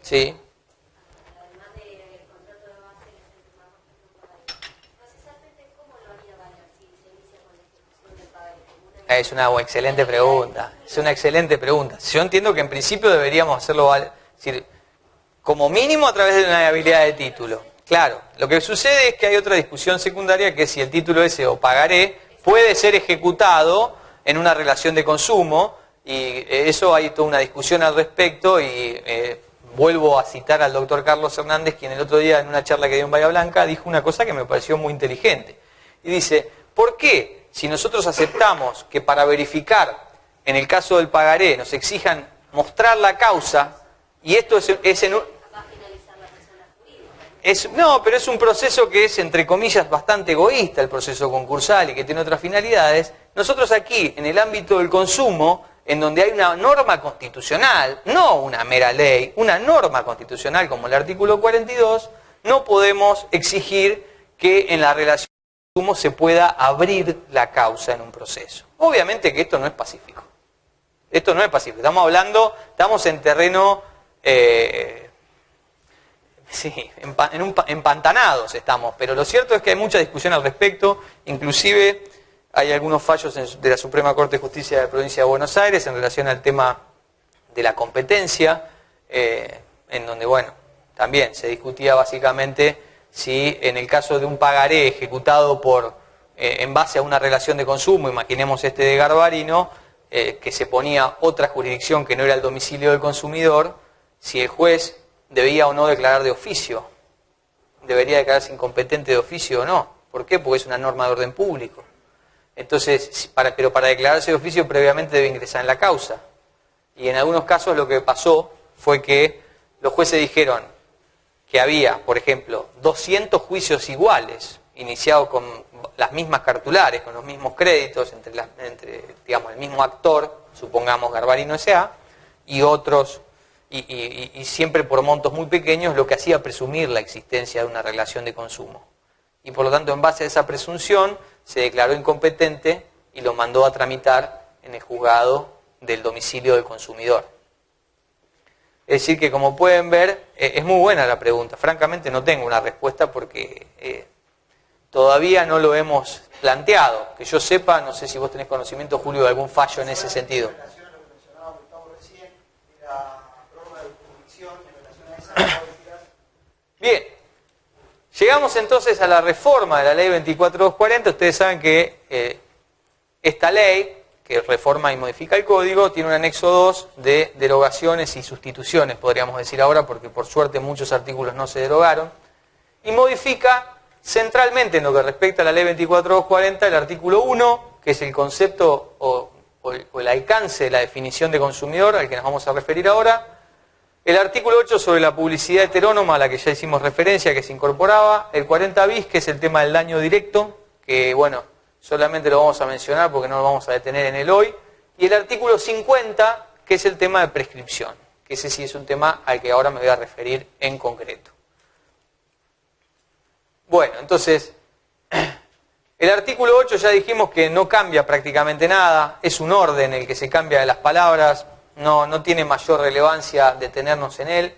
Sí. Es una excelente pregunta. Es una excelente pregunta. Yo entiendo que en principio deberíamos hacerlo, es decir, como mínimo a través de una habilidad de título. Claro, lo que sucede es que hay otra discusión secundaria, que es si el título ese o pagaré puede ser ejecutado en una relación de consumo, y eso hay toda una discusión al respecto, y vuelvo a citar al doctor Carlos Hernández, quien el otro día en una charla que dio en Bahía Blanca dijo una cosa que me pareció muy inteligente. Y dice, ¿por qué si nosotros aceptamos que para verificar, en el caso del pagaré, nos exijan mostrar la causa, y esto es en un... No, pero es un proceso que es, entre comillas, bastante egoísta, el proceso concursal, y que tiene otras finalidades. Nosotros aquí, en el ámbito del consumo, en donde hay una norma constitucional, no una mera ley, una norma constitucional como el artículo 42, no podemos exigir que en la relación de consumo se pueda abrir la causa en un proceso. Obviamente que esto no es pacífico. Esto no es pacífico. Estamos en terreno... sí, empantanados estamos, pero lo cierto es que hay mucha discusión al respecto, inclusive hay algunos fallos de la Suprema Corte de Justicia de la Provincia de Buenos Aires en relación al tema de la competencia, en donde, bueno, también se discutía básicamente si en el caso de un pagaré ejecutado en base a una relación de consumo, imaginemos este de Garbarino, que se ponía otra jurisdicción que no era el domicilio del consumidor, si el juez debía o no declarar de oficio, debería declararse incompetente de oficio o no. ¿Por qué? Porque es una norma de orden público. Entonces, pero para declararse de oficio previamente debe ingresar en la causa. Y en algunos casos lo que pasó fue que los jueces dijeron que había, por ejemplo, 200 juicios iguales, iniciados con las mismas cartulares, con los mismos créditos, entre digamos, el mismo actor, supongamos Garbarino S.A., y otros... Y siempre por montos muy pequeños, lo que hacía presumir la existencia de una relación de consumo. Y por lo tanto, en base a esa presunción, se declaró incompetente y lo mandó a tramitar en el juzgado del domicilio del consumidor. Es decir que, como pueden ver, es muy buena la pregunta. Francamente no tengo una respuesta porque todavía no lo hemos planteado. Que yo sepa, no sé si vos tenés conocimiento, Julio, de algún fallo en ese sentido. Bien, llegamos entonces a la reforma de la ley 24240. Ustedes saben que esta ley, que reforma y modifica el código, tiene un anexo 2 de derogaciones y sustituciones, podríamos decir ahora, porque por suerte muchos artículos no se derogaron, y modifica centralmente en lo que respecta a la ley 24240 el artículo 1, que es el concepto o el alcance de la definición de consumidor, al que nos vamos a referir ahora. El artículo 8 sobre la publicidad heterónoma, a la que ya hicimos referencia, que se incorporaba. El 40 bis, que es el tema del daño directo, que bueno, solamente lo vamos a mencionar porque no lo vamos a detener en el hoy. Y el artículo 50, que es el tema de prescripción, que ese sí es un tema al que ahora me voy a referir en concreto. Bueno, entonces, el artículo 8 ya dijimos que no cambia prácticamente nada, es un orden el que se cambia de las palabras. No tiene mayor relevancia detenernos en él.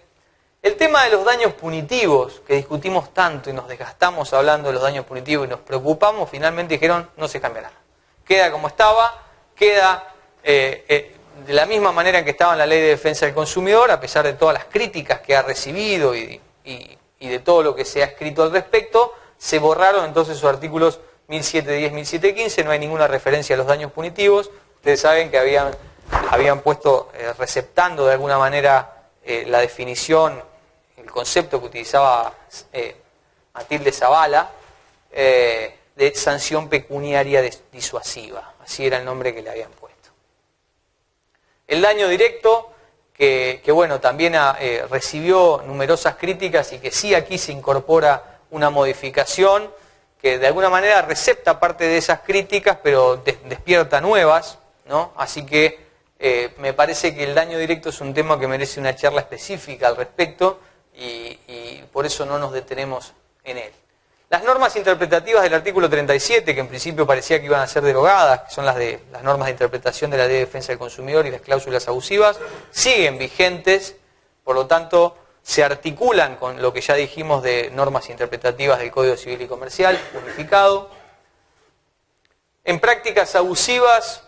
El tema de los daños punitivos, que discutimos tanto y nos desgastamos hablando de los daños punitivos y nos preocupamos, finalmente dijeron no se cambia nada. Queda como estaba, queda de la misma manera en que estaba en la Ley de Defensa del Consumidor, a pesar de todas las críticas que ha recibido y de todo lo que se ha escrito al respecto. Se borraron entonces sus artículos 1710, 1715, no hay ninguna referencia a los daños punitivos. Ustedes saben que habían puesto, receptando de alguna manera la definición, el concepto que utilizaba Matilde Zavala, de sanción pecuniaria disuasiva. Así era el nombre que le habían puesto. El daño directo, que bueno, también recibió numerosas críticas y que sí aquí se incorpora una modificación que de alguna manera recepta parte de esas críticas, pero despierta nuevas, ¿no? Así que me parece que el daño directo es un tema que merece una charla específica al respecto y por eso no nos detenemos en él. Las normas interpretativas del artículo 37, que en principio parecía que iban a ser derogadas, que son las normas de interpretación de la Ley de Defensa del Consumidor y las cláusulas abusivas, siguen vigentes, por lo tanto se articulan con lo que ya dijimos de normas interpretativas del Código Civil y Comercial, unificado. En prácticas abusivas,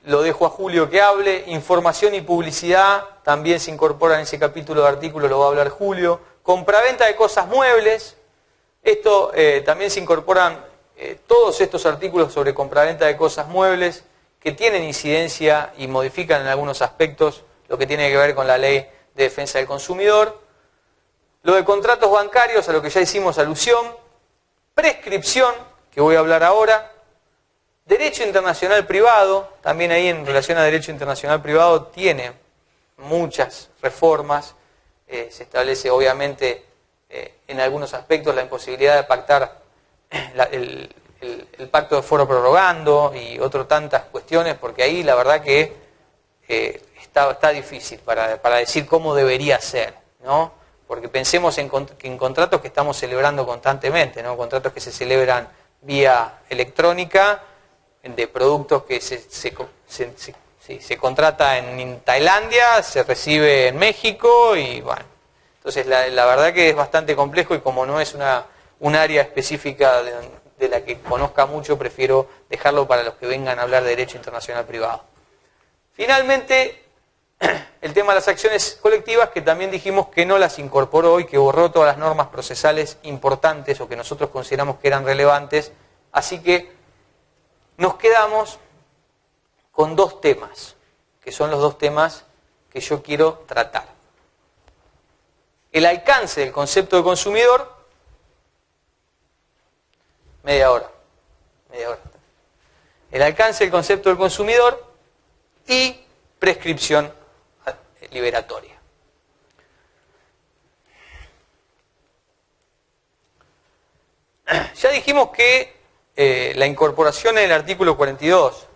lo dejo a Julio que hable. Información y publicidad también se incorporan en ese capítulo de artículo, lo va a hablar Julio. Compraventa de cosas muebles. Esto también se incorporan todos estos artículos sobre compraventa de cosas muebles que tienen incidencia y modifican en algunos aspectos lo que tiene que ver con la Ley de Defensa del Consumidor. Lo de contratos bancarios, a lo que ya hicimos alusión. Prescripción, que voy a hablar ahora. Derecho internacional privado, también ahí en relación a derecho internacional privado tiene muchas reformas. Se establece obviamente en algunos aspectos la imposibilidad de pactar el pacto de foro prorrogando y otras tantas cuestiones, porque ahí la verdad que está difícil para decir cómo debería ser, ¿no? Porque pensemos en contratos que estamos celebrando constantemente, ¿no? Contratos que se celebran vía electrónica, de productos que se contrata en Tailandia, se recibe en México y bueno. Entonces la verdad que es bastante complejo y como no es un área específica de la que conozca mucho, prefiero dejarlo para los que vengan a hablar de derecho internacional privado. Finalmente, el tema de las acciones colectivas, que también dijimos que no las incorporó y que borró todas las normas procesales importantes o que nosotros consideramos que eran relevantes, así que nos quedamos con dos temas, que son los dos temas que yo quiero tratar. El alcance del concepto de consumidor, media hora. El alcance del concepto del consumidor y prescripción liberatoria. Ya dijimos que la incorporación en el artículo 42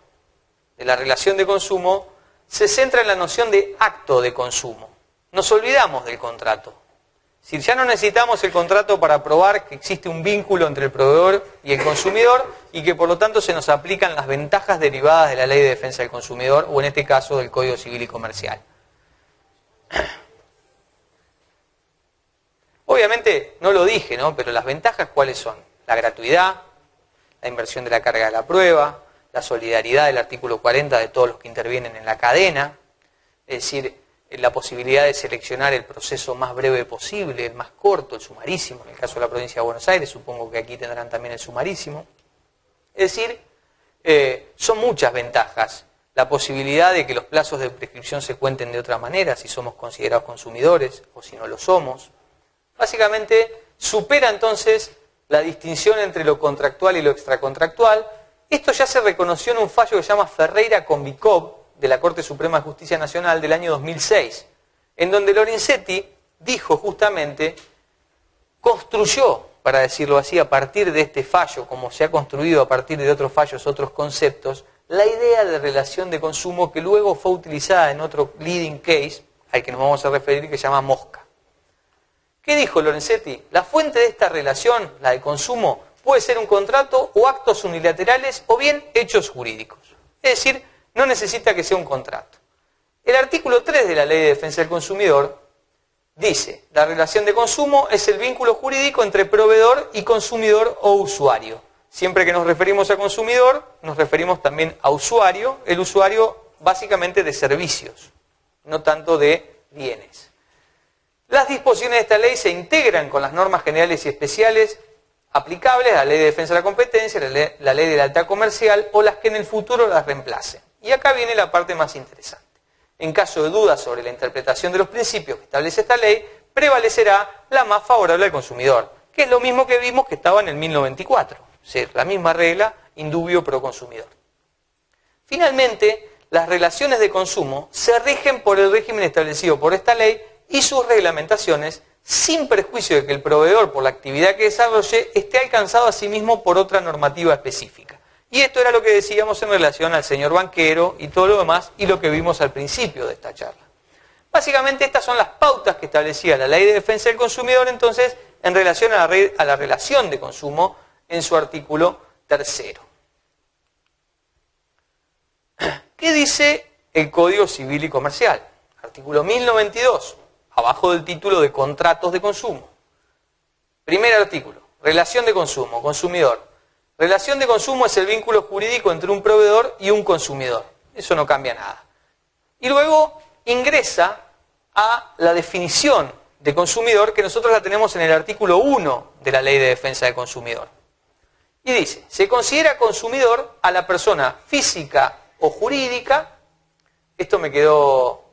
de la relación de consumo se centra en la noción de acto de consumo. Nos olvidamos del contrato. Si ya no necesitamos el contrato para probar que existe un vínculo entre el proveedor y el consumidor y que por lo tanto se nos aplican las ventajas derivadas de la Ley de Defensa del Consumidor o en este caso del Código Civil y Comercial. Obviamente no lo dije, ¿no? Pero las ventajas ¿cuáles son? La gratuidad, la inversión de la carga de la prueba, la solidaridad del artículo 40 de todos los que intervienen en la cadena, es decir, la posibilidad de seleccionar el proceso más breve posible, el más corto, el sumarísimo, en el caso de la provincia de Buenos Aires, supongo que aquí tendrán también el sumarísimo. Es decir, son muchas ventajas. La posibilidad de que los plazos de prescripción se cuenten de otra manera, si somos considerados consumidores o si no lo somos. Básicamente, supera entonces la distinción entre lo contractual y lo extracontractual. Esto ya se reconoció en un fallo que se llama Ferreira con Bicop, de la Corte Suprema de Justicia Nacional del año 2006, en donde Lorenzetti dijo justamente, construyó, para decirlo así, a partir de este fallo, como se ha construido a partir de otros fallos, otros conceptos, la idea de relación de consumo que luego fue utilizada en otro leading case, al que nos vamos a referir, que se llama Mosca. ¿Qué dijo Lorenzetti? La fuente de esta relación, la de consumo, puede ser un contrato o actos unilaterales o bien hechos jurídicos. Es decir, no necesita que sea un contrato. El artículo 3 de la Ley de Defensa del Consumidor dice, la relación de consumo es el vínculo jurídico entre proveedor y consumidor o usuario. Siempre que nos referimos a consumidor, nos referimos también a usuario, el usuario básicamente de servicios, no tanto de bienes. Las disposiciones de esta ley se integran con las normas generales y especiales aplicables a la Ley de Defensa de la Competencia, la Ley de Lealtad Comercial o las que en el futuro las reemplacen. Y acá viene la parte más interesante. En caso de dudas sobre la interpretación de los principios que establece esta ley, prevalecerá la más favorable al consumidor, que es lo mismo que vimos que estaba en el 1094, es decir, la misma regla, indubio pro consumidor. Finalmente, las relaciones de consumo se rigen por el régimen establecido por esta ley y sus reglamentaciones, sin perjuicio de que el proveedor, por la actividad que desarrolle, esté alcanzado a sí mismo por otra normativa específica. Y esto era lo que decíamos en relación al señor banquero y todo lo demás, y lo que vimos al principio de esta charla. Básicamente estas son las pautas que establecía la Ley de Defensa del Consumidor, entonces, en relación a la relación de consumo en su artículo 3. ¿Qué dice el Código Civil y Comercial? Artículo 1092. abajo del título de contratos de consumo. Primer artículo, relación de consumo, consumidor. Relación de consumo es el vínculo jurídico entre un proveedor y un consumidor. Eso no cambia nada. Y luego ingresa a la definición de consumidor que nosotros la tenemos en el artículo 1 de la Ley de Defensa del Consumidor. Y dice, se considera consumidor a la persona física o jurídica, esto me quedó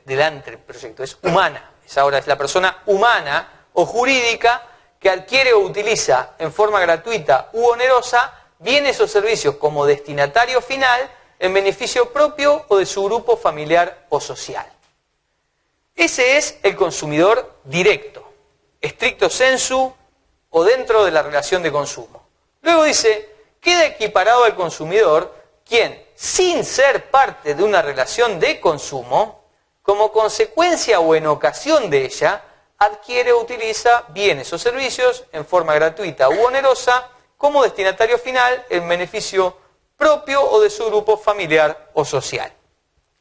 delante del proyecto, es humana, ahora es la persona humana o jurídica que adquiere o utiliza en forma gratuita u onerosa bienes o servicios como destinatario final en beneficio propio o de su grupo familiar o social. Ese es el consumidor directo, stricto sensu o dentro de la relación de consumo. Luego dice, queda equiparado al consumidor quien, sin ser parte de una relación de consumo, como consecuencia o en ocasión de ella, adquiere o utiliza bienes o servicios en forma gratuita u onerosa como destinatario final en beneficio propio o de su grupo familiar o social.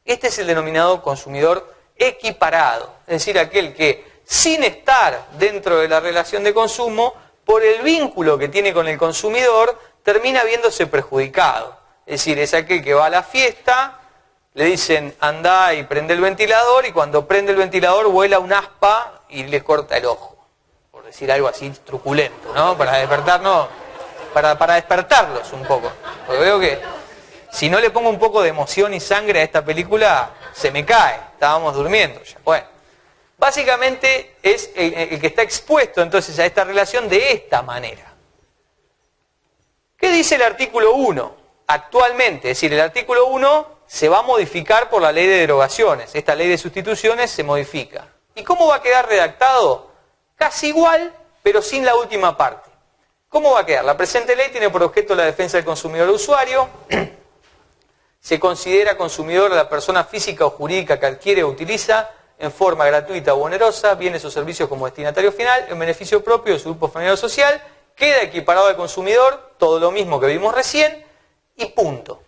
Este es el denominado consumidor equiparado, es decir, aquel que sin estar dentro de la relación de consumo, por el vínculo que tiene con el consumidor, termina viéndose perjudicado. Es decir, es aquel que va a la fiesta, le dicen andá y prende el ventilador, y cuando prende el ventilador vuela un aspa y le corta el ojo, por decir algo así truculento, ¿no? Para despertarnos, para despertarlos un poco. Porque veo que si no le pongo un poco de emoción y sangre a esta película, se me cae. Estábamos durmiendo ya. Bueno, básicamente es el que está expuesto entonces a esta relación de esta manera. ¿Qué dice el artículo 1? Actualmente, es decir, el artículo 1 se va a modificar por la ley de derogaciones. Esta ley de sustituciones se modifica. ¿Y cómo va a quedar redactado? Casi igual, pero sin la última parte. ¿Cómo va a quedar? La presente ley tiene por objeto la defensa del consumidor usuario. Se considera consumidor la persona física o jurídica que adquiere o utiliza en forma gratuita o onerosa bienes o servicios como destinatario final en beneficio propio de su grupo familiar o social. Queda equiparado al consumidor, todo lo mismo que vimos recién, y punto.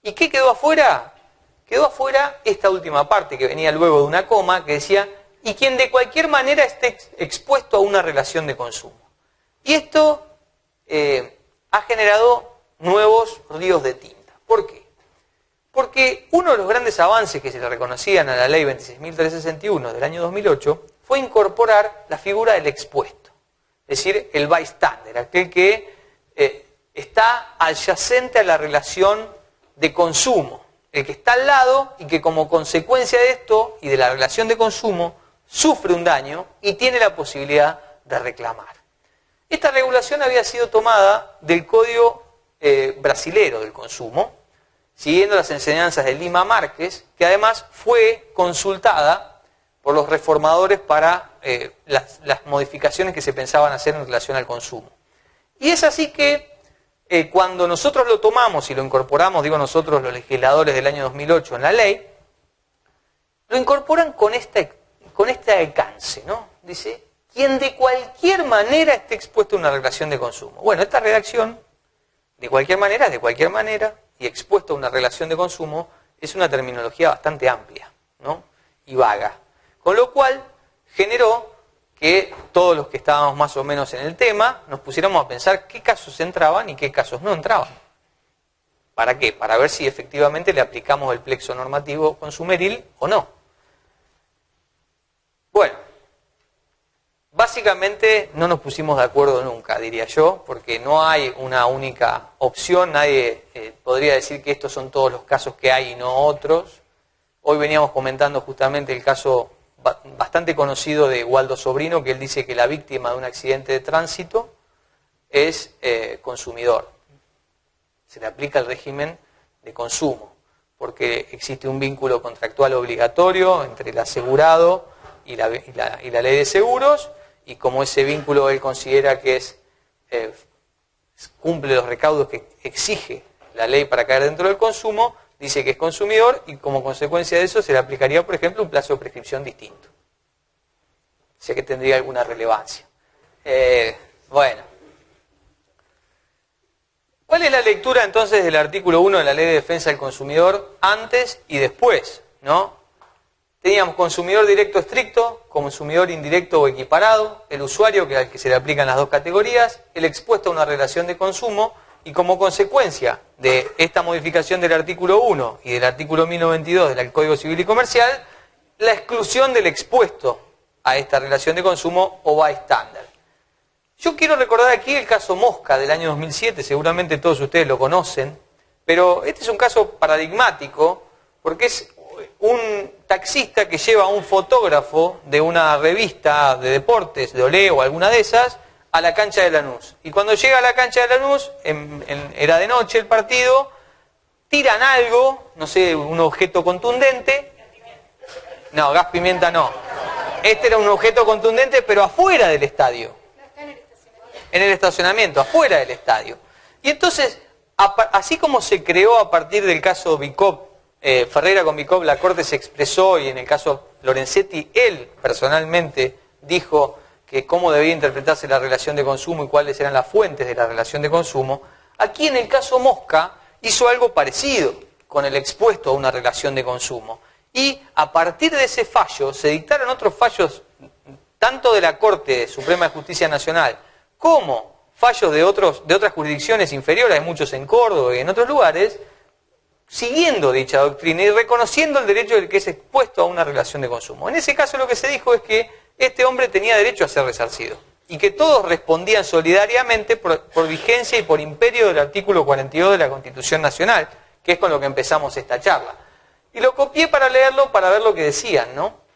¿Y qué quedó afuera? Quedó afuera esta última parte que venía luego de una coma que decía, y quien de cualquier manera esté expuesto a una relación de consumo. Y esto ha generado nuevos ríos de tinta. ¿Por qué? Porque uno de los grandes avances que se le reconocían a la ley 26.361 del año 2008 fue incorporar la figura del expuesto, es decir, el bystander, aquel que está adyacente a la relación de consumo, el que está al lado y que como consecuencia de esto y de la relación de consumo sufre un daño y tiene la posibilidad de reclamar. Esta regulación había sido tomada del Código Brasilero del Consumo, siguiendo las enseñanzas de Lima Márquez, que además fue consultada por los reformadores para las modificaciones que se pensaban hacer en relación al consumo. Y es así que cuando nosotros lo tomamos y lo incorporamos, digo nosotros los legisladores del año 2008 en la ley, lo incorporan con este alcance, ¿no? Dice, quien de cualquier manera esté expuesto a una relación de consumo. Bueno, esta redacción, de cualquier manera, y expuesto a una relación de consumo, es una terminología bastante amplia, ¿no? Y vaga. Con lo cual, generó que todos los que estábamos más o menos en el tema, nos pusiéramos a pensar qué casos entraban y qué casos no entraban. ¿Para qué? Para ver si efectivamente le aplicamos el plexo normativo consumeril o no. Bueno, básicamente no nos pusimos de acuerdo nunca, diría yo, porque no hay una única opción, nadie podría decir que estos son todos los casos que hay y no otros. Hoy veníamos comentando justamente el caso bastante conocido de Waldo Sobrino, que él dice que la víctima de un accidente de tránsito es consumidor. Se le aplica el régimen de consumo, porque existe un vínculo contractual obligatorio entre el asegurado y la ley de seguros, y como ese vínculo él considera que cumple los recaudos que exige la ley para caer dentro del consumo, dice que es consumidor y como consecuencia de eso se le aplicaría, por ejemplo, un plazo de prescripción distinto. O sea que tendría alguna relevancia. Bueno. ¿Cuál es la lectura entonces del artículo 1 de la Ley de Defensa del Consumidor antes y después, ¿no? Teníamos consumidor directo estricto, consumidor indirecto o equiparado, el usuario al que se le aplican las dos categorías, el expuesto a una relación de consumo y como consecuencia de esta modificación del artículo 1 y del artículo 1092 del Código Civil y Comercial, la exclusión del expuesto a esta relación de consumo o bystander. Yo quiero recordar aquí el caso Mosca del año 2007, seguramente todos ustedes lo conocen, pero este es un caso paradigmático porque es un taxista que lleva a un fotógrafo de una revista de deportes, de Olé o alguna de esas, a la cancha de Lanús. Y cuando llega a la cancha de Lanús, era de noche el partido, tiran algo, no sé, un objeto contundente. No, gas pimienta no. Este era un objeto contundente, pero afuera del estadio. En el estacionamiento, afuera del estadio. Y entonces, así como se creó a partir del caso Bicop, Ferreira con Bicop, la Corte se expresó y en el caso Lorenzetti, él personalmente dijo que cómo debía interpretarse la relación de consumo y cuáles eran las fuentes de la relación de consumo. Aquí en el caso Mosca hizo algo parecido con el expuesto a una relación de consumo. Y a partir de ese fallo se dictaron otros fallos tanto de la Corte Suprema de Justicia Nacional como fallos de otras jurisdicciones inferiores, hay muchos en Córdoba y en otros lugares, siguiendo dicha doctrina y reconociendo el derecho del que es expuesto a una relación de consumo. En ese caso lo que se dijo es que este hombre tenía derecho a ser resarcido y que todos respondían solidariamente por vigencia y por imperio del artículo 42 de la Constitución Nacional, que es con lo que empezamos esta charla. Y lo copié para leerlo, para ver lo que decían, ¿no?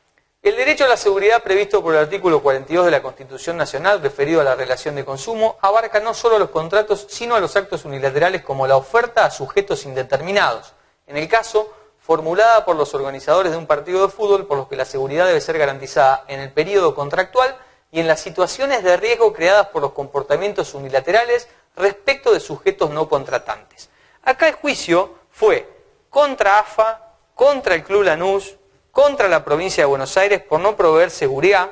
El derecho a la seguridad previsto por el artículo 42 de la Constitución Nacional, referido a la relación de consumo, abarca no solo a los contratos, sino a los actos unilaterales como la oferta a sujetos indeterminados. En el caso, formulada por los organizadores de un partido de fútbol, por los que la seguridad debe ser garantizada en el período contractual y en las situaciones de riesgo creadas por los comportamientos unilaterales respecto de sujetos no contratantes. Acá el juicio fue contra AFA, contra el Club Lanús, contra la provincia de Buenos Aires por no proveer seguridad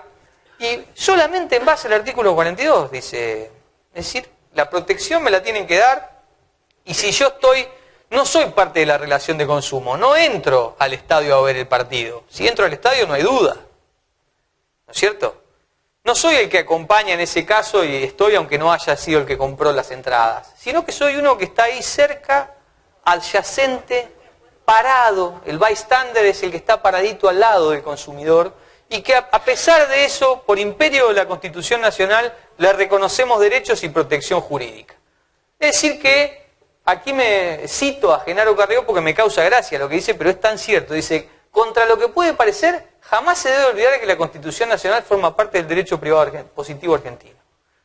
y solamente en base al artículo 42 dice, es decir, la protección me la tienen que dar y si yo no soy parte de la relación de consumo, no entro al estadio a ver el partido, si entro al estadio no hay duda, ¿no es cierto? No soy el que acompaña en ese caso y estoy aunque no haya sido el que compró las entradas, sino que soy uno que está ahí cerca, adyacente, parado, el bystander es el que está paradito al lado del consumidor y que a pesar de eso, por imperio de la Constitución Nacional, le reconocemos derechos y protección jurídica. Es decir que, aquí me cito a Genaro Carrió porque me causa gracia lo que dice, pero es tan cierto, dice, contra lo que puede parecer, jamás se debe olvidar que la Constitución Nacional forma parte del derecho privado positivo argentino.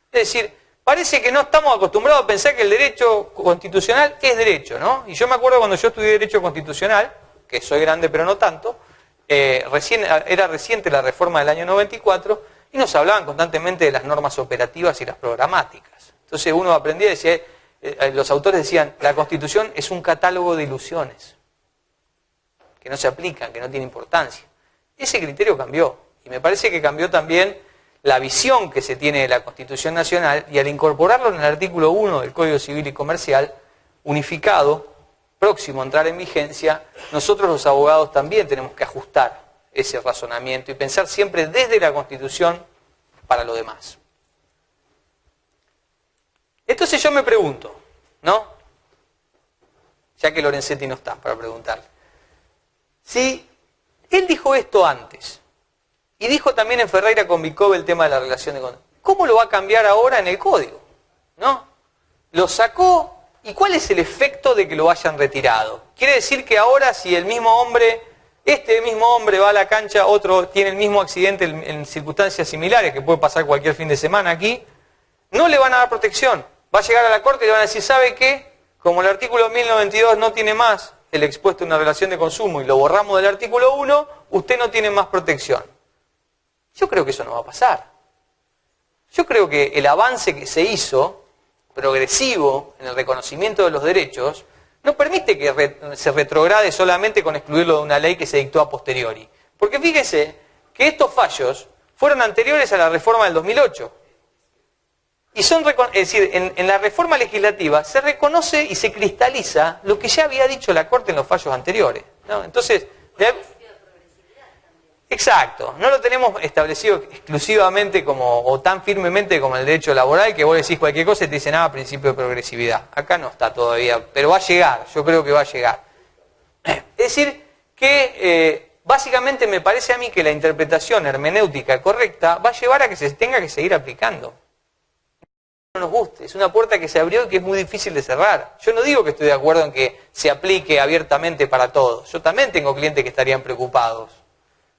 Es decir, parece que no estamos acostumbrados a pensar que el derecho constitucional es derecho, ¿no? Y yo me acuerdo cuando yo estudié Derecho Constitucional, que soy grande pero no tanto, era reciente la reforma del año 94, y nos hablaban constantemente de las normas operativas y las programáticas. Entonces uno aprendía, decía, los autores decían, la Constitución es un catálogo de ilusiones, que no se aplican, que no tienen importancia. Ese criterio cambió, y me parece que cambió también la visión que se tiene de la Constitución Nacional y al incorporarlo en el artículo 1 del Código Civil y Comercial, unificado, próximo a entrar en vigencia, nosotros los abogados también tenemos que ajustar ese razonamiento y pensar siempre desde la Constitución para lo demás. Entonces yo me pregunto, ¿no? Ya que Lorenzetti no está para preguntarle. Si él dijo esto antes, y dijo también en Ferreira con Bicop el tema de la relación de consumo. ¿Cómo lo va a cambiar ahora en el código? ¿No? Lo sacó, ¿y cuál es el efecto de que lo hayan retirado? Quiere decir que ahora si el mismo hombre, este mismo hombre va a la cancha, otro tiene el mismo accidente en circunstancias similares, que puede pasar cualquier fin de semana aquí, no le van a dar protección. Va a llegar a la corte y le van a decir, ¿sabe qué? Como el artículo 1092 no tiene más el expuesto a una relación de consumo y lo borramos del artículo 1, usted no tiene más protección. Yo creo que eso no va a pasar. Yo creo que el avance que se hizo, progresivo, en el reconocimiento de los derechos, no permite que se retrograde solamente con excluirlo de una ley que se dictó a posteriori. Porque fíjese que estos fallos fueron anteriores a la reforma del 2008. Y es decir, en la reforma legislativa se reconoce y se cristaliza lo que ya había dicho la Corte en los fallos anteriores, ¿no? Entonces, Exacto, no lo tenemos establecido exclusivamente como, o tan firmemente como el derecho laboral, que vos decís cualquier cosa y te dicen, principio de progresividad. Acá no está todavía, pero va a llegar, yo creo que va a llegar. Es decir, que básicamente me parece a mí que la interpretación hermenéutica correcta va a llevar a que se tenga que seguir aplicando. No nos guste, es una puerta que se abrió y que es muy difícil de cerrar. Yo no digo que estoy de acuerdo en que se aplique abiertamente para todos. Yo también tengo clientes que estarían preocupados,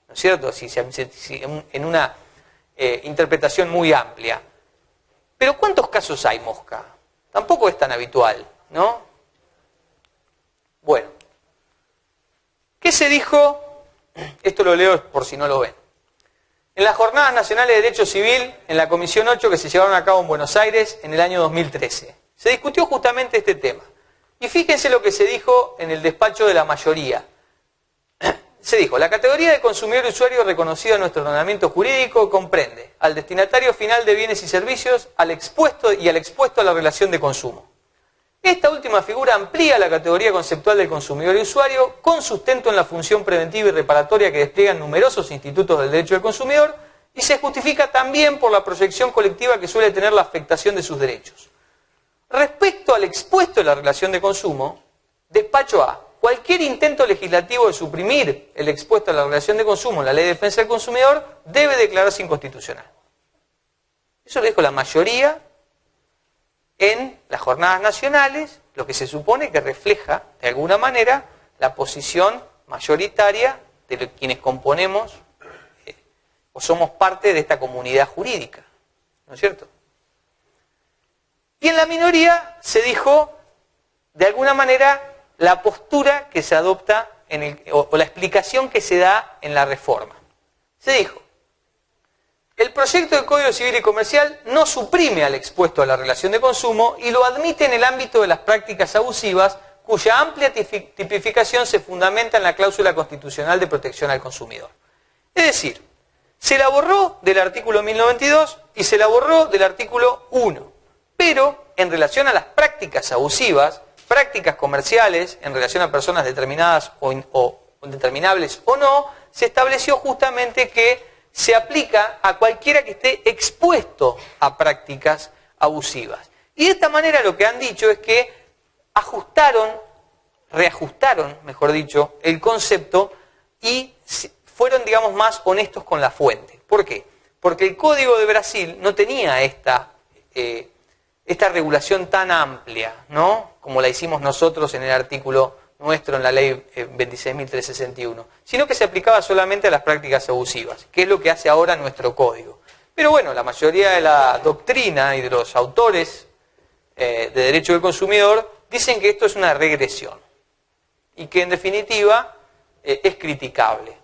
¿no es cierto? Si en una interpretación muy amplia. Pero ¿cuántos casos hay, Mosca? Tampoco es tan habitual, ¿no? Bueno, ¿qué se dijo? Esto lo leo por si no lo ven. En las Jornadas Nacionales de Derecho Civil, en la Comisión 8 que se llevaron a cabo en Buenos Aires en el año 2013, se discutió justamente este tema. Y fíjense lo que se dijo en el despacho de la mayoría. Se dijo, la categoría de consumidor y usuario reconocida en nuestro ordenamiento jurídico comprende al destinatario final de bienes y servicios al expuesto a la relación de consumo. Esta última figura amplía la categoría conceptual del consumidor y usuario con sustento en la función preventiva y reparatoria que despliegan numerosos institutos del derecho del consumidor y se justifica también por la proyección colectiva que suele tener la afectación de sus derechos. Respecto al expuesto de la relación de consumo, despacho A. Cualquier intento legislativo de suprimir el expuesto a la relación de consumo en la Ley de Defensa del Consumidor debe declararse inconstitucional. Eso lo dijo la mayoría en las jornadas nacionales, lo que se supone que refleja, de alguna manera, la posición mayoritaria de quienes componemos o somos parte de esta comunidad jurídica, ¿no es cierto? Y en la minoría se dijo, de alguna manera, la postura que se adopta o la explicación que se da en la reforma. Se dijo, el proyecto de Código Civil y Comercial no suprime al expuesto a la relación de consumo y lo admite en el ámbito de las prácticas abusivas, cuya amplia tipificación se fundamenta en la cláusula constitucional de protección al consumidor. Es decir, se la borró del artículo 1092 y se la borró del artículo 1, pero en relación a las prácticas abusivas, prácticas comerciales en relación a personas determinadas o determinables o no, se estableció justamente que se aplica a cualquiera que esté expuesto a prácticas abusivas. Y de esta manera lo que han dicho es que reajustaron, mejor dicho, el concepto y fueron, digamos, más honestos con la fuente. ¿Por qué? Porque el Código de Brasil no tenía esta regulación tan amplia, ¿no?, como la hicimos nosotros en el artículo nuestro en la ley 26.361, sino que se aplicaba solamente a las prácticas abusivas, que es lo que hace ahora nuestro código. Pero bueno, la mayoría de la doctrina y de los autores de derecho del consumidor dicen que esto es una regresión y que en definitiva es criticable.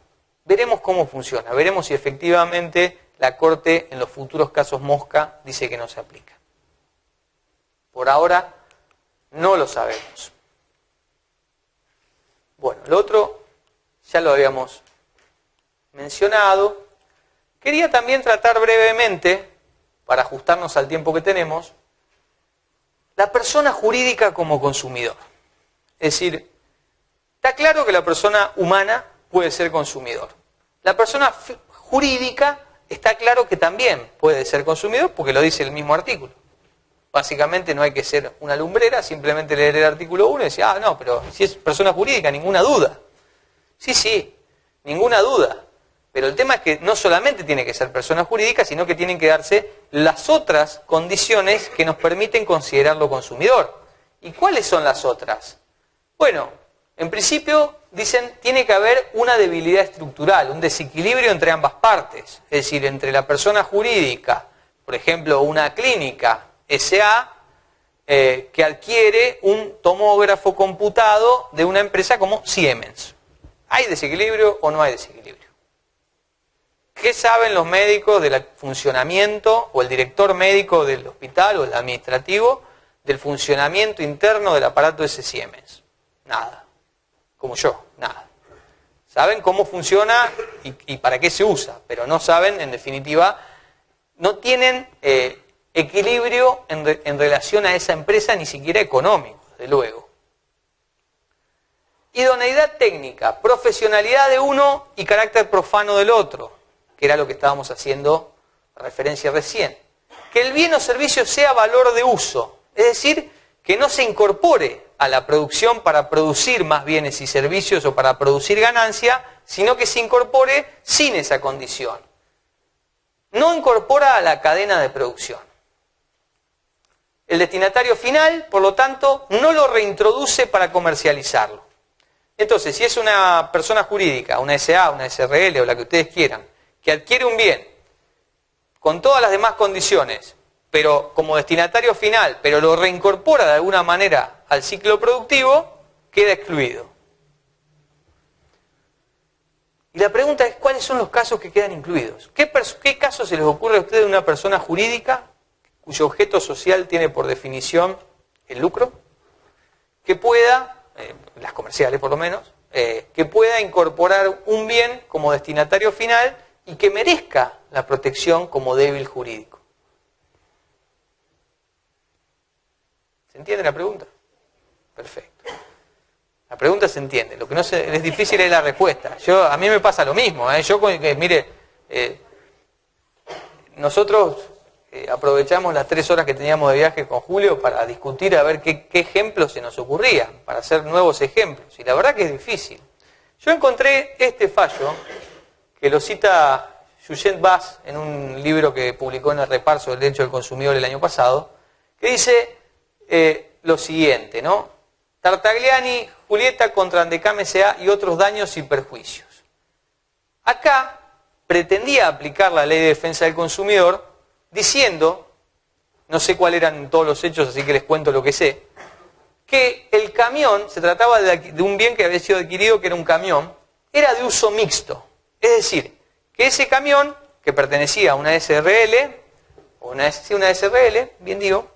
Veremos cómo funciona, veremos si efectivamente la Corte en los futuros casos Mosca dice que no se aplica. Por ahora no lo sabemos. Bueno, lo otro ya lo habíamos mencionado. Quería también tratar brevemente, para ajustarnos al tiempo que tenemos, la persona jurídica como consumidor. Es decir, está claro que la persona humana puede ser consumidor. La persona jurídica está claro que también puede ser consumidor porque lo dice el mismo artículo. Básicamente no hay que ser una lumbrera, simplemente leer el artículo 1 y decir, no, pero si es persona jurídica, ninguna duda. Sí, ninguna duda. Pero el tema es que no solamente tiene que ser persona jurídica, sino que tienen que darse las otras condiciones que nos permiten considerarlo consumidor. ¿Y cuáles son las otras? Bueno, en principio dicen tiene que haber una debilidad estructural, un desequilibrio entre ambas partes. Es decir, entre la persona jurídica, por ejemplo, una clínica S.A., que adquiere un tomógrafo computado de una empresa como Siemens. ¿Hay desequilibrio o no hay desequilibrio? ¿Qué saben los médicos del funcionamiento, o el director médico del hospital o el administrativo, del funcionamiento interno del aparato de ese Siemens? Nada. Como yo, nada. Saben cómo funciona y para qué se usa, pero no saben, en definitiva, no tienen equilibrio en relación a esa empresa, ni siquiera económico, desde luego. Idoneidad técnica, profesionalidad de uno y carácter profano del otro, que era lo que estábamos haciendo referencia recién. Que el bien o servicio sea valor de uso, es decir, que no se incorpore a la producción para producir más bienes y servicios o para producir ganancia, sino que se incorpore sin esa condición. No incorpora a la cadena de producción. El destinatario final, por lo tanto, no lo reintroduce para comercializarlo. Entonces, si es una persona jurídica, una SA, una SRL o la que ustedes quieran, que adquiere un bien con todas las demás condiciones, pero como destinatario final, pero lo reincorpora de alguna manera al ciclo productivo, queda excluido. Y la pregunta es, ¿cuáles son los casos que quedan incluidos? ¿Qué caso se les ocurre a ustedes de una persona jurídica cuyo objeto social tiene por definición el lucro, que pueda, las comerciales por lo menos, que pueda incorporar un bien como destinatario final y que merezca la protección como débil jurídico? ¿Se entiende la pregunta? Perfecto. La pregunta se entiende. Lo que no es difícil es la respuesta. A mí me pasa lo mismo. Mire, nosotros aprovechamos las 3 horas que teníamos de viaje con Julio para discutir a ver qué ejemplos se nos ocurrían, para hacer nuevos ejemplos. Y la verdad que es difícil. Yo encontré este fallo, que lo cita Yuyent Bas en un libro que publicó en el Reparso del Derecho del Consumidor el año pasado, que dice lo siguiente, ¿no? Tartagliani, Julieta contra Andecam S.A. y otros daños y perjuicios. Acá pretendía aplicar la Ley de Defensa del Consumidor diciendo, no sé cuáles eran todos los hechos, así que les cuento lo que sé, que el camión, se trataba de un bien que había sido adquirido, que era un camión, era de uso mixto. Es decir, que ese camión, que pertenecía a una SRL, una SRL, bien digo,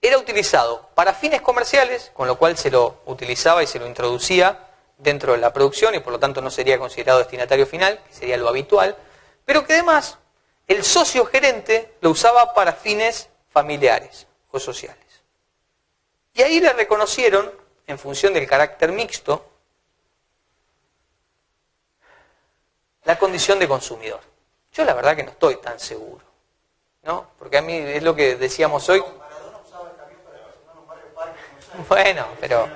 era utilizado para fines comerciales, con lo cual se lo utilizaba y se lo introducía dentro de la producción y por lo tanto no sería considerado destinatario final, que sería lo habitual, pero que además el socio gerente lo usaba para fines familiares o sociales. Y ahí le reconocieron, en función del carácter mixto, la condición de consumidor. Yo la verdad que no estoy tan seguro, ¿no? Porque a mí es lo que decíamos hoy. Bueno, pero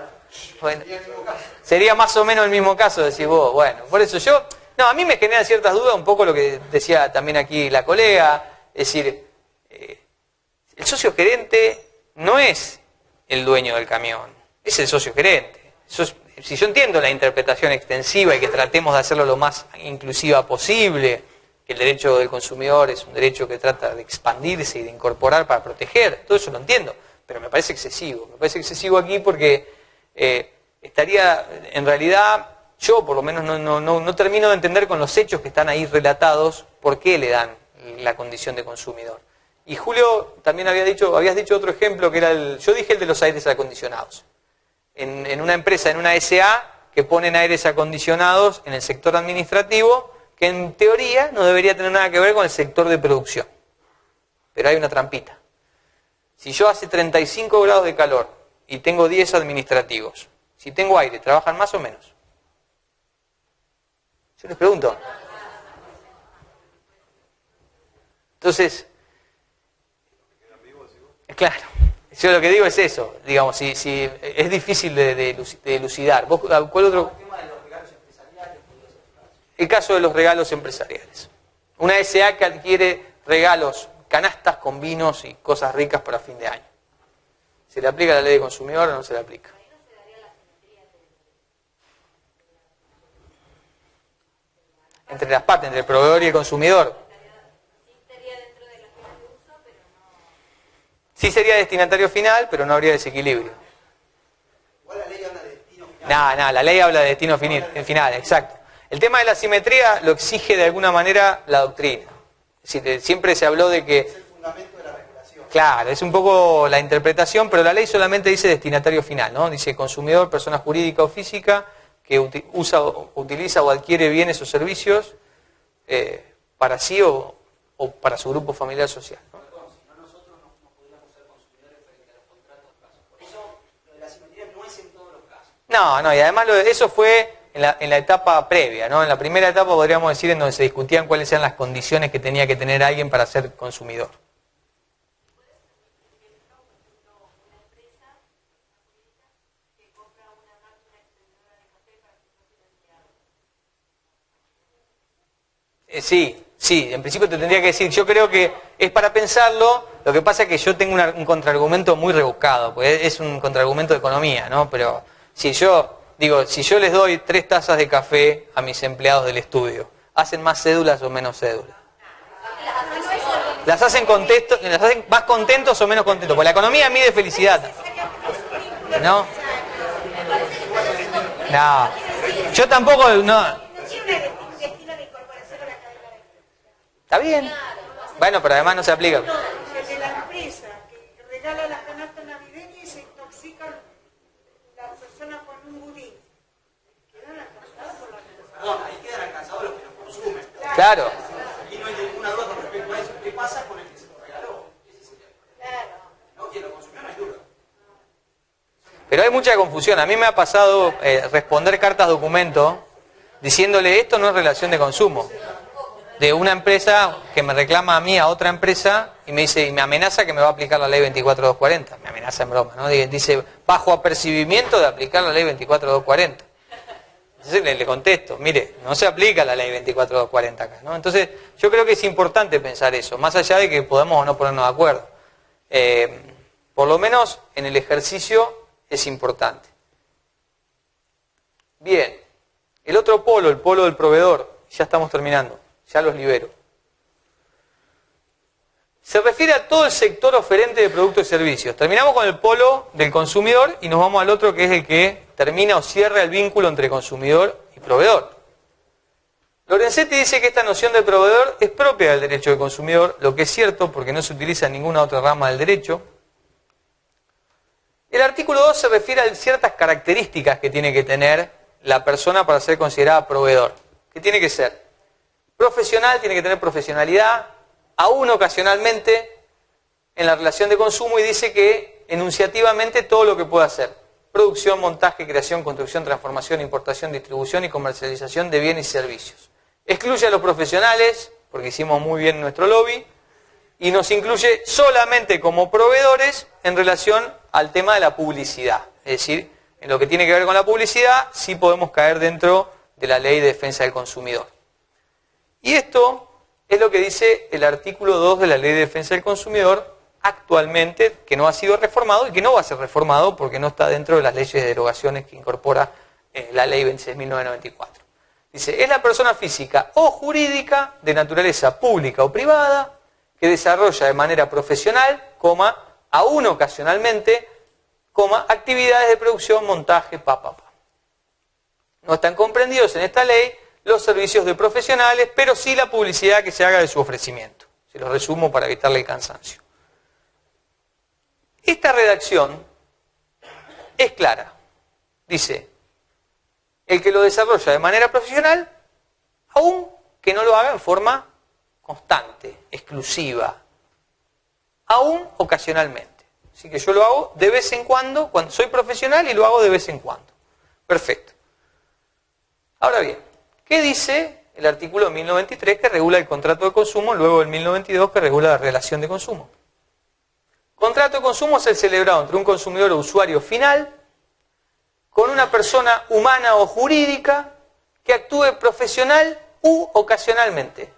sería más o menos el mismo caso, decís vos. Bueno, por eso a mí me generan ciertas dudas, un poco lo que decía también aquí la colega, es decir, el socio gerente no es el dueño del camión, es el socio gerente. Si yo entiendo la interpretación extensiva y que tratemos de hacerlo lo más inclusiva posible, que el derecho del consumidor es un derecho que trata de expandirse y de incorporar para proteger, todo eso lo entiendo, pero me parece excesivo. Me parece excesivo aquí porque estaría, en realidad, yo por lo menos no termino de entender con los hechos que están ahí relatados por qué le dan la condición de consumidor. Y Julio también habías dicho otro ejemplo que era yo dije el de los aires acondicionados. En una empresa, en una SA, que ponen aires acondicionados en el sector administrativo, que en teoría no debería tener nada que ver con el sector de producción. Pero hay una trampita. Si yo hace 35 grados de calor y tengo 10 administrativos, si tengo aire, ¿trabajan más o menos? Yo les pregunto. Entonces, claro, yo lo que digo es eso, digamos, si es difícil de elucidar. ¿Cuál otro? El caso de los regalos empresariales. Una SA que adquiere regalos, canastas con vinos y cosas ricas para fin de año. ¿Se le aplica la ley de consumidor o no se le aplica? Entre las partes, entre el proveedor y el consumidor. Sí sería destinatario final, pero no habría desequilibrio. Igual la ley habla de destino final. No, la ley habla de destino final, exacto. El tema de la simetría lo exige de alguna manera la doctrina. Es decir, siempre se habló de que... Es el fundamento de la regulación. Claro, es un poco la interpretación, pero la ley solamente dice destinatario final, ¿no? Dice consumidor, persona jurídica o física que utiliza o adquiere bienes o servicios para sí o para su grupo familiar social, ¿no? No, y además eso fue en la etapa previa, ¿no? En la primera etapa podríamos decir en donde se discutían cuáles eran las condiciones que tenía que tener alguien para ser consumidor. Sí, en principio te tendría que decir, yo creo que es para pensarlo, lo que pasa es que yo tengo un contraargumento muy rebuscado, pues es un contraargumento de economía, ¿no? Pero si yo les doy 3 tazas de café a mis empleados del estudio, ¿hacen más cédulas o menos cédulas? ¿Las hacen más contentos o menos contentos? Porque la economía mide felicidad, ¿no? No, yo tampoco, no. Está bien. Bueno, pero además no se aplica. No, el de la empresa que regala la canasta navideña y se intoxican las personas con un budín. Quedan alcanzados por la canasta. Perdón, ahí quedan alcanzados los que lo consumen. Claro. Y no hay ninguna duda con respecto a eso. ¿Qué pasa con el que se lo regaló? Ese es el tema. Claro. No, quien lo consumió no hay duda. Pero hay mucha confusión. A mí me ha pasado responder cartas documento diciéndole esto no es relación de consumo. De una empresa que me reclama a mí a otra empresa y me dice y me amenaza que me va a aplicar la ley 24240. Me amenaza en broma, ¿no? Dice, bajo apercibimiento de aplicar la ley 24240. Entonces le contesto, mire, no se aplica la ley 24240 acá, ¿no? Entonces yo creo que es importante pensar eso, más allá de que podamos o no ponernos de acuerdo. Por lo menos en el ejercicio es importante. Bien, el otro polo, el polo del proveedor, ya estamos terminando. Ya los libero. Se refiere a todo el sector oferente de productos y servicios. Terminamos con el polo del consumidor y nos vamos al otro que es el que termina o cierra el vínculo entre consumidor y proveedor. Lorenzetti dice que esta noción de proveedor es propia del derecho del consumidor, lo que es cierto porque no se utiliza en ninguna otra rama del derecho. El artículo 2 se refiere a ciertas características que tiene que tener la persona para ser considerada proveedor. ¿Qué tiene que ser? Profesional, tiene que tener profesionalidad, aún ocasionalmente en la relación de consumo y dice que enunciativamente todo lo que pueda hacer. Producción, montaje, creación, construcción, transformación, importación, distribución y comercialización de bienes y servicios. Excluye a los profesionales, porque hicimos muy bien nuestro lobby, y nos incluye solamente como proveedores en relación al tema de la publicidad. Es decir, en lo que tiene que ver con la publicidad, sí podemos caer dentro de la Ley de Defensa del Consumidor. Y esto es lo que dice el artículo 2 de la Ley de Defensa del Consumidor actualmente, que no ha sido reformado y que no va a ser reformado porque no está dentro de las leyes de derogaciones que incorpora la Ley 26.994. Dice, es la persona física o jurídica de naturaleza pública o privada que desarrolla de manera profesional, aún ocasionalmente, actividades de producción, montaje, No están comprendidos en esta ley los servicios de profesionales, pero sí la publicidad que se haga de su ofrecimiento. Se lo resumo para evitarle el cansancio. Esta redacción es clara. Dice, el que lo desarrolla de manera profesional, aun que no lo haga en forma constante, exclusiva, aún ocasionalmente. Así que yo lo hago de vez en cuando soy profesional y lo hago de vez en cuando. Perfecto. Ahora bien, ¿qué dice el artículo 1093 que regula el contrato de consumo, luego el 1092 que regula la relación de consumo? Contrato de consumo es el celebrado entre un consumidor o usuario final con una persona humana o jurídica que actúe profesional u ocasionalmente,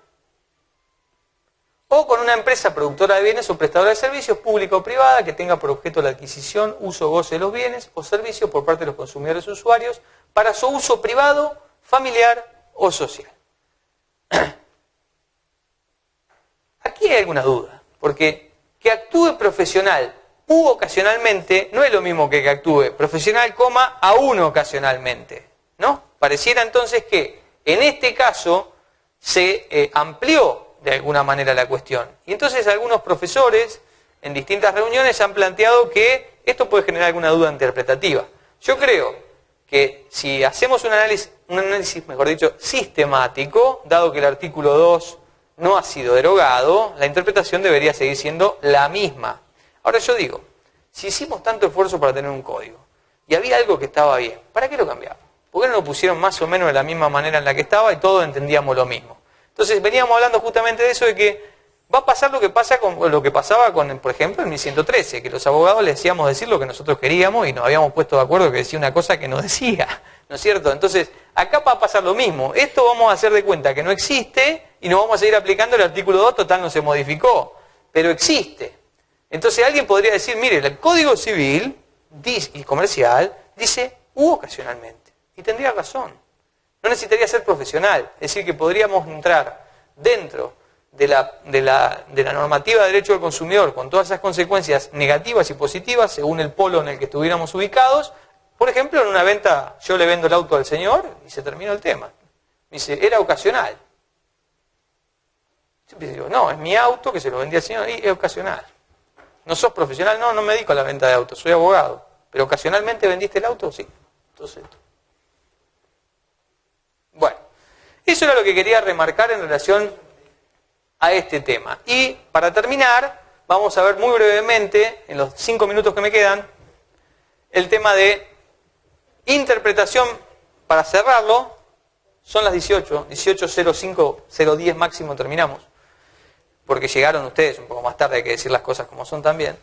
o con una empresa productora de bienes o prestadora de servicios pública o privada que tenga por objeto la adquisición, uso o goce de los bienes o servicios por parte de los consumidores o usuarios para su uso privado, familiar o social. Aquí hay alguna duda, porque que actúe profesional u ocasionalmente no es lo mismo que actúe profesional, aún ocasionalmente, ¿no? Pareciera entonces que en este caso se amplió de alguna manera la cuestión. Y entonces algunos profesores en distintas reuniones han planteado que esto puede generar alguna duda interpretativa. Yo creo que si hacemos un análisis, mejor dicho, sistemático, dado que el artículo 2 no ha sido derogado, la interpretación debería seguir siendo la misma. Ahora yo digo, si hicimos tanto esfuerzo para tener un código, y había algo que estaba bien. ¿Para qué lo cambiaban? ¿Por qué no lo pusieron más o menos de la misma manera en la que estaba y todos entendíamos lo mismo? Entonces veníamos hablando justamente de eso, de que va a pasar lo que pasaba con, por ejemplo, en 1113, que los abogados le decíamos decir lo que nosotros queríamos y nos habíamos puesto de acuerdo que decía una cosa que no decía, ¿no es cierto? Entonces, acá va a pasar lo mismo. Esto vamos a hacer de cuenta que no existe y nos vamos a seguir aplicando el artículo 2, total no se modificó, pero existe. Entonces alguien podría decir, mire, el Código Civil y Comercial dice ocasionalmente, y tendría razón. No necesitaría ser profesional, es decir, que podríamos entrar dentro de la normativa de derecho del consumidor con todas esas consecuencias negativas y positivas según el polo en el que estuviéramos ubicados. Por ejemplo, en una venta, yo le vendo el auto al señor y se terminó el tema. Me dice, era ocasional. Siempre digo, no, es mi auto que se lo vendí al señor y es ocasional. ¿No sos profesional? No, no me dedico a la venta de autos, soy abogado. ¿Pero ocasionalmente vendiste el auto? Sí. Entonces, bueno, eso era lo que quería remarcar en relación a este tema. Y para terminar, vamos a ver muy brevemente, en los 5 minutos que me quedan, el tema de interpretación. Para cerrarlo, son las 18:05, 0:10 máximo terminamos, porque llegaron ustedes un poco más tarde, hay que decir las cosas como son también.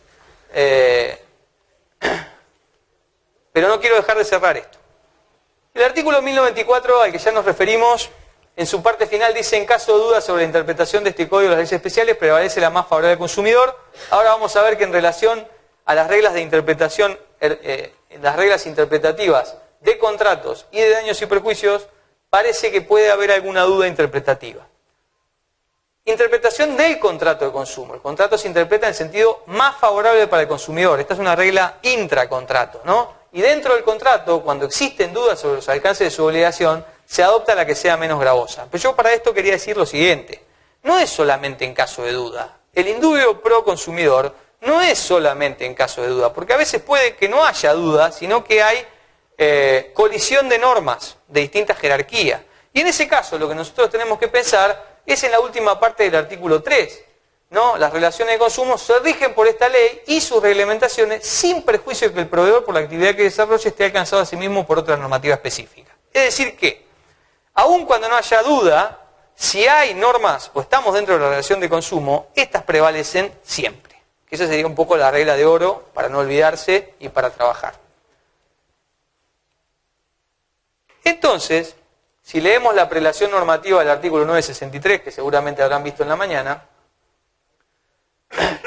Pero no quiero dejar de cerrar esto. El artículo 1094, al que ya nos referimos, en su parte final dice, en caso de duda sobre la interpretación de este código de las leyes especiales, prevalece la más favorable al consumidor. Ahora vamos a ver que en relación a las reglas de interpretación, las reglas interpretativas de contratos y de daños y perjuicios, parece que puede haber alguna duda interpretativa. Interpretación del contrato de consumo. El contrato se interpreta en el sentido más favorable para el consumidor. Esta es una regla intracontrato, ¿no? Y dentro del contrato, cuando existen dudas sobre los alcances de su obligación, se adopta la que sea menos gravosa. Pero yo para esto quería decir lo siguiente. No es solamente en caso de duda. El indubio pro consumidor no es solamente en caso de duda, porque a veces puede que no haya duda, sino que hay colisión de normas de distintas jerarquías. Y en ese caso lo que nosotros tenemos que pensar es en la última parte del artículo 3. ¿No? Las relaciones de consumo se rigen por esta ley y sus reglamentaciones sin perjuicio de que el proveedor por la actividad que desarrolle esté alcanzado a sí mismo por otra normativa específica. Es decir que, aun cuando no haya duda, si hay normas o estamos dentro de la relación de consumo, estas prevalecen siempre. Que esa sería un poco la regla de oro para no olvidarse y para trabajar. Entonces, si leemos la prelación normativa del artículo 963, que seguramente habrán visto en la mañana,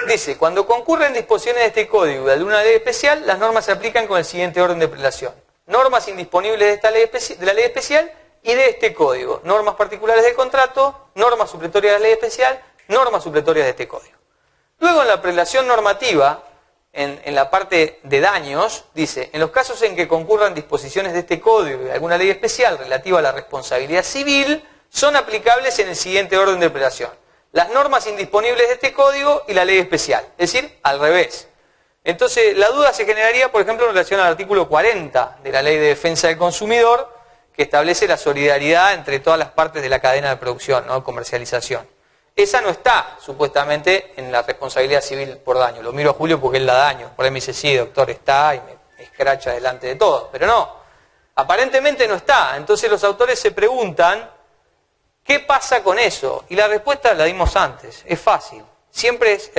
dice, cuando concurren disposiciones de este código y de alguna ley especial, las normas se aplican con el siguiente orden de prelación. Normas indisponibles de la ley especial y de este código. Normas particulares del contrato, normas supletorias de la ley especial, normas supletorias de este código. Luego en la prelación normativa, en la parte de daños, dice, en los casos en que concurran disposiciones de este código y de alguna ley especial relativa a la responsabilidad civil, son aplicables en el siguiente orden de prelación. Las normas indisponibles de este código y la ley especial, es decir, al revés. Entonces, la duda se generaría, por ejemplo, en relación al artículo 40 de la Ley de Defensa del Consumidor, que establece la solidaridad entre todas las partes de la cadena de producción, ¿no? Comercialización. Esa no está, supuestamente, en la responsabilidad civil por daño. Lo miro a Julio porque él da daño. Por ahí me dice, sí, doctor, está, y me escracha delante de todos. Pero no, aparentemente no está. Entonces los autores se preguntan, ¿qué pasa con eso? Y la respuesta la dimos antes, es fácil. Siempre es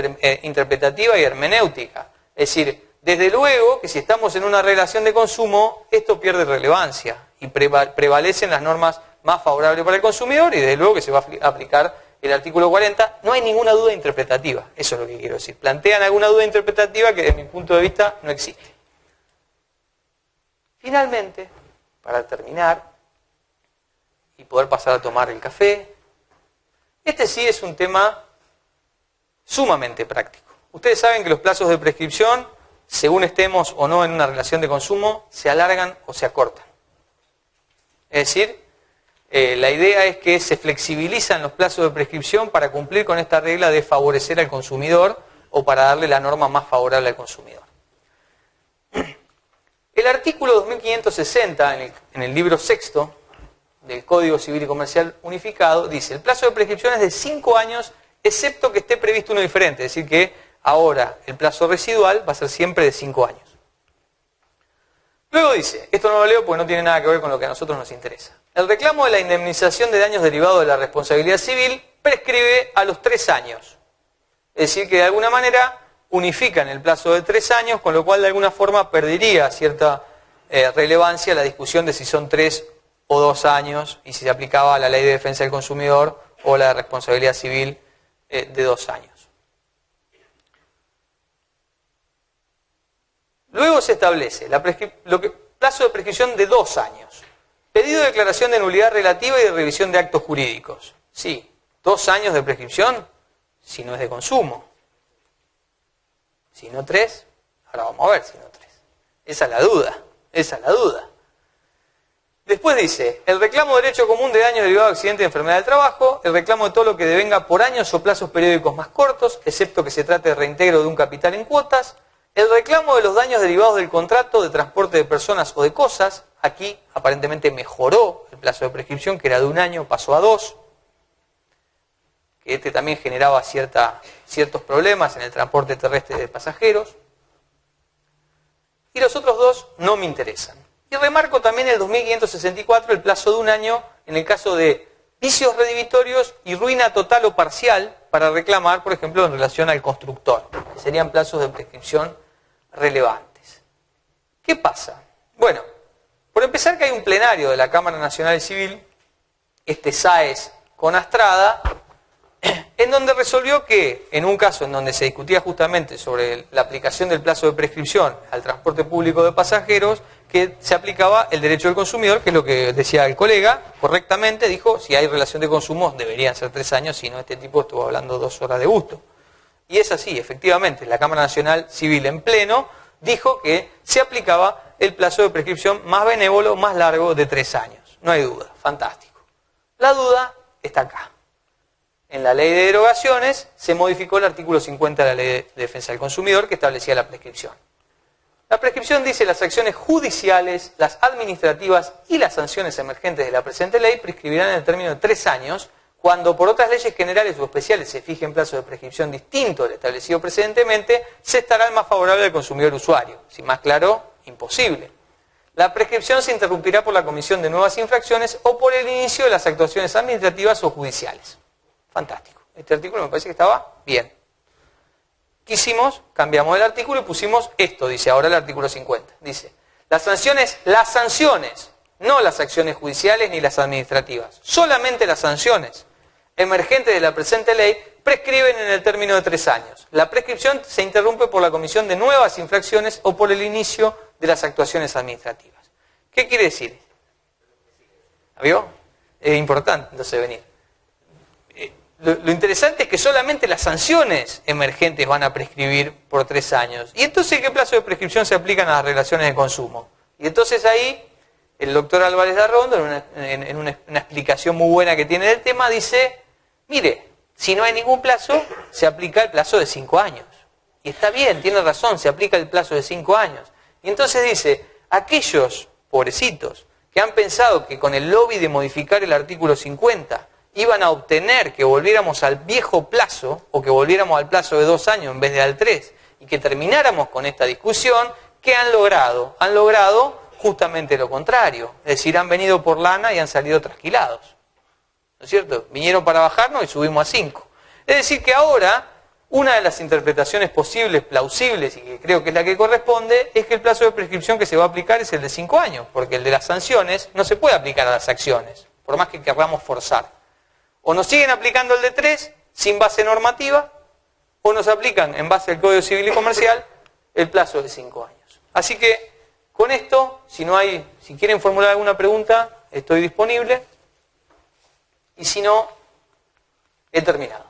interpretativa y hermenéutica. Es decir, desde luego que si estamos en una relación de consumo, esto pierde relevancia y prevalecen las normas más favorables para el consumidor y desde luego que se va a aplicar el artículo 40. No hay ninguna duda interpretativa, eso es lo que quiero decir. Plantean alguna duda interpretativa que desde mi punto de vista no existe. Finalmente, para terminar, y poder pasar a tomar el café. Este sí es un tema sumamente práctico. Ustedes saben que los plazos de prescripción, según estemos o no en una relación de consumo, se alargan o se acortan. Es decir, la idea es que se flexibilizan los plazos de prescripción para cumplir con esta regla de favorecer al consumidor o para darle la norma más favorable al consumidor. El artículo 2560 en el libro sexto del Código Civil y Comercial Unificado, dice, el plazo de prescripción es de 5 años, excepto que esté previsto uno diferente, es decir que ahora el plazo residual va a ser siempre de 5 años. Luego dice, esto no lo leo porque no tiene nada que ver con lo que a nosotros nos interesa. El reclamo de la indemnización de daños derivados de la responsabilidad civil prescribe a los 3 años. Es decir, que de alguna manera unifican el plazo de 3 años, con lo cual de alguna forma perdería cierta relevancia la discusión de si son 3 o 2 años y si se aplicaba la ley de defensa del consumidor o la de responsabilidad civil de 2 años. Luego se establece plazo de prescripción de 2 años. Pedido de declaración de nulidad relativa y de revisión de actos jurídicos. Sí, 2 años de prescripción si no es de consumo. Si no 3, ahora vamos a ver si no 3. Esa es la duda, esa es la duda. Después dice, el reclamo de derecho común de daños derivados de accidente de enfermedad del trabajo, el reclamo de todo lo que devenga por años o plazos periódicos más cortos, excepto que se trate de reintegro de un capital en cuotas, el reclamo de los daños derivados del contrato de transporte de personas o de cosas, aquí aparentemente mejoró el plazo de prescripción, que era de 1 año, pasó a 2, que este también generaba ciertos problemas en el transporte terrestre de pasajeros. Y los otros 2 no me interesan. Y remarco también el 2564, el plazo de 1 año, en el caso de vicios redivitorios y ruina total o parcial, para reclamar, por ejemplo, en relación al constructor, que serían plazos de prescripción relevantes. ¿Qué pasa? Bueno, por empezar que hay un plenario de la Cámara Nacional Civil, este SAES con Astrada, en donde resolvió que, en un caso en donde se discutía justamente sobre la aplicación del plazo de prescripción al transporte público de pasajeros, que se aplicaba el derecho del consumidor, que es lo que decía el colega, correctamente dijo, si hay relación de consumo deberían ser 3 años, si no este tipo estuvo hablando 2 horas de gusto. Y es así, efectivamente, la Cámara Nacional Civil en pleno dijo que se aplicaba el plazo de prescripción más benévolo, más largo de 3 años. No hay duda, fantástico. La duda está acá. En la ley de derogaciones se modificó el artículo 50 de la ley de defensa del consumidor que establecía la prescripción. La prescripción dice las acciones judiciales, las administrativas y las sanciones emergentes de la presente ley prescribirán en el término de 3 años cuando por otras leyes generales o especiales se fije en plazo de prescripción distinto al establecido precedentemente, se estará el más favorable al consumidor usuario. Si más claro, imposible. La prescripción se interrumpirá por la comisión de nuevas infracciones o por el inicio de las actuaciones administrativas o judiciales. Fantástico. Este artículo me parece que estaba bien. ¿Qué hicimos? Cambiamos el artículo y pusimos esto, dice ahora el artículo 50. Dice, las sanciones, no las acciones judiciales ni las administrativas, solamente las sanciones emergentes de la presente ley prescriben en el término de 3 años. La prescripción se interrumpe por la comisión de nuevas infracciones o por el inicio de las actuaciones administrativas. ¿Qué quiere decir? ¿Vio? Es importante entonces venir. Lo interesante es que solamente las sanciones emergentes van a prescribir por 3 años. ¿Y entonces qué plazo de prescripción se aplican a las relaciones de consumo? Y entonces ahí el doctor Álvarez de Arrondo, en una explicación muy buena que tiene del tema, dice, mire, si no hay ningún plazo, se aplica el plazo de 5 años. Y está bien, tiene razón, se aplica el plazo de 5 años. Y entonces dice, aquellos pobrecitos que han pensado que con el lobby de modificar el artículo 50 iban a obtener que volviéramos al viejo plazo, o que volviéramos al plazo de 2 años en vez de al 3, y que termináramos con esta discusión, ¿qué han logrado? Han logrado justamente lo contrario. Es decir, han venido por lana y han salido trasquilados. ¿No es cierto? Vinieron para bajarnos y subimos a 5. Es decir, que ahora, una de las interpretaciones posibles, plausibles, y que creo que es la que corresponde, es que el plazo de prescripción que se va a aplicar es el de 5 años, porque el de las sanciones no se puede aplicar a las acciones, por más que querramos forzar. O nos siguen aplicando el de 3, sin base normativa, o nos aplican, en base al Código Civil y Comercial, el plazo de 5 años. Así que, con esto, si quieren formular alguna pregunta, estoy disponible. Y si no, he terminado.